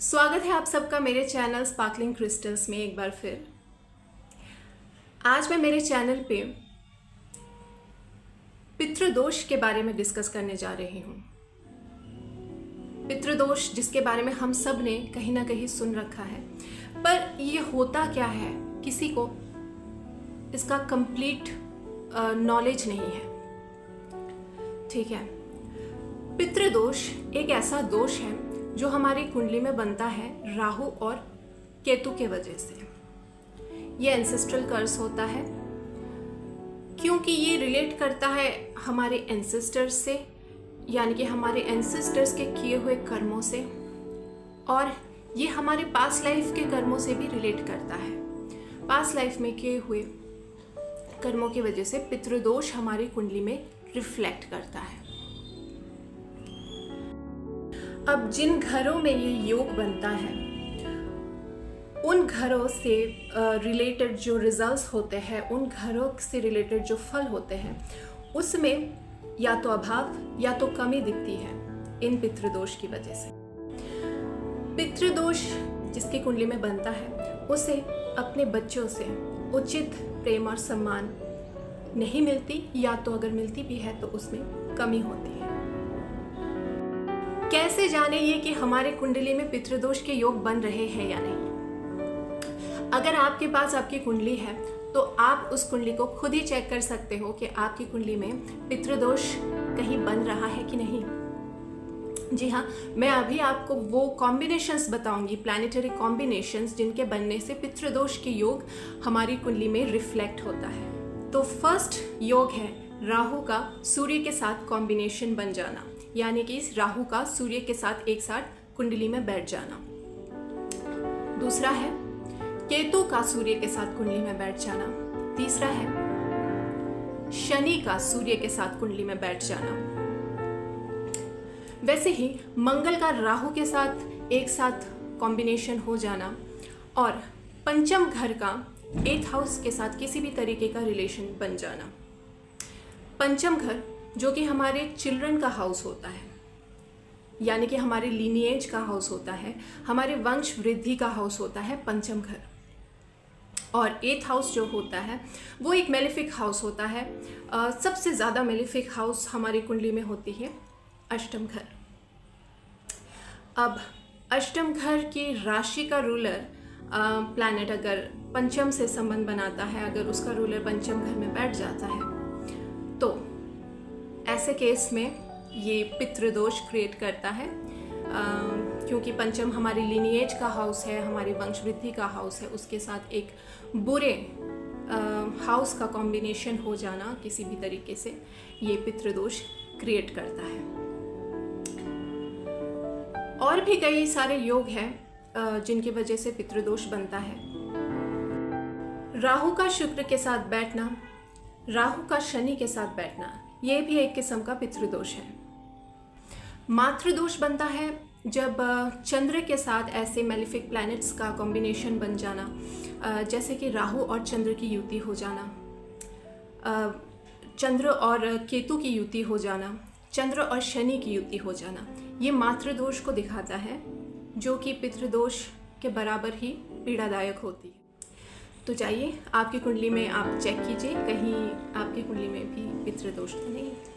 स्वागत है आप सबका मेरे चैनल स्पार्कलिंग क्रिस्टल्स में एक बार फिर। आज मैं मेरे चैनल पे पितृदोष के बारे में डिस्कस करने जा रही हूँ। पितृदोष जिसके बारे में हम सब ने कहीं ना कहीं सुन रखा है, पर ये होता क्या है किसी को इसका कंप्लीट नॉलेज नहीं है। ठीक है, पितृदोष एक ऐसा दोष है जो हमारी कुंडली में बनता है राहु और केतु के वजह से। ये एंसेस्ट्रल कर्स होता है क्योंकि ये रिलेट करता है हमारे एंसेस्टर्स से, यानी कि हमारे एंसेस्टर्स के किए हुए कर्मों से, और ये हमारे पास्ट लाइफ के कर्मों से भी रिलेट करता है। पास्ट लाइफ में किए हुए कर्मों की वजह से पितृदोष हमारी कुंडली में रिफ्लेक्ट करता है। अब जिन घरों में ये योग बनता है उन घरों से रिलेटेड जो रिजल्ट्स होते हैं, उन घरों से रिलेटेड जो फल होते हैं, उसमें या तो अभाव या तो कमी दिखती है इन पितृदोष की वजह से। पितृदोष जिसकी कुंडली में बनता है उसे अपने बच्चों से उचित प्रेम और सम्मान नहीं मिलती, या तो अगर मिलती भी है तो उसमें कमी होती है। कैसे जाने ये कि हमारे कुंडली में पितृदोष के योग बन रहे हैं या नहीं? अगर आपके पास आपकी कुंडली है तो आप उस कुंडली को खुद ही चेक कर सकते हो कि आपकी कुंडली में पितृदोष कहीं बन रहा है कि नहीं। जी हाँ, मैं अभी आपको वो कॉम्बिनेशंस बताऊंगी, प्लैनेटरी कॉम्बिनेशंस, जिनके बनने से पितृदोष के योग हमारी कुंडली में रिफ्लेक्ट होता है। तो फर्स्ट योग है राहु का सूर्य के साथ कॉम्बिनेशन बन जाना, यानी कि राहु का सूर्य के साथ एक साथ कुंडली में बैठ जाना। दूसरा है केतु का सूर्य के साथ कुंडली में बैठ जाना। तीसरा है शनि का सूर्य के साथ कुंडली में बैठ जाना। वैसे ही मंगल का राहु के साथ एक साथ कॉम्बिनेशन हो जाना, और पंचम घर का 8th हाउस के साथ किसी भी तरीके का रिलेशन बन जाना। पंचम घर जो कि हमारे चिल्ड्रन का हाउस होता है, यानी कि हमारे लीनिएज का हाउस होता है, हमारे वंश वृद्धि का हाउस होता है पंचम घर। और 8th हाउस जो होता है वो एक मेलेफिक हाउस होता है। सबसे ज़्यादा मेलेफिक हाउस हमारी कुंडली में होती है अष्टम घर। अब अष्टम घर की राशि का रूलर प्लैनेट अगर पंचम से संबंध बनाता है, अगर उसका रूलर पंचम घर में बैठ जाता है, तो ऐसे केस में ये पितृदोष क्रिएट करता है। क्योंकि पंचम हमारी लिनिएज का हाउस है, हमारी वंशवृद्धि का हाउस है, उसके साथ एक बुरे हाउस का कॉम्बिनेशन हो जाना किसी भी तरीके से ये पितृदोष क्रिएट करता है। और भी कई सारे योग हैं जिनकी वजह से पितृदोष बनता है। राहु का शुक्र के साथ बैठना, राहु का शनि के साथ बैठना, ये भी एक किस्म का पितृदोष है। मातृदोष बनता है जब चंद्र के साथ ऐसे मेलिफिक प्लैनेट्स का कॉम्बिनेशन बन जाना, जैसे कि राहु और चंद्र की युति हो जाना, चंद्र और केतु की युति हो जाना, चंद्र और शनि की युति हो जाना। ये मातृदोष को दिखाता है, जो कि पितृदोष के बराबर ही पीड़ादायक होती है। तो जाइए आपकी कुंडली में आप चेक कीजिए, कहीं आपकी कुंडली में भी पितृदोष तो नहीं है।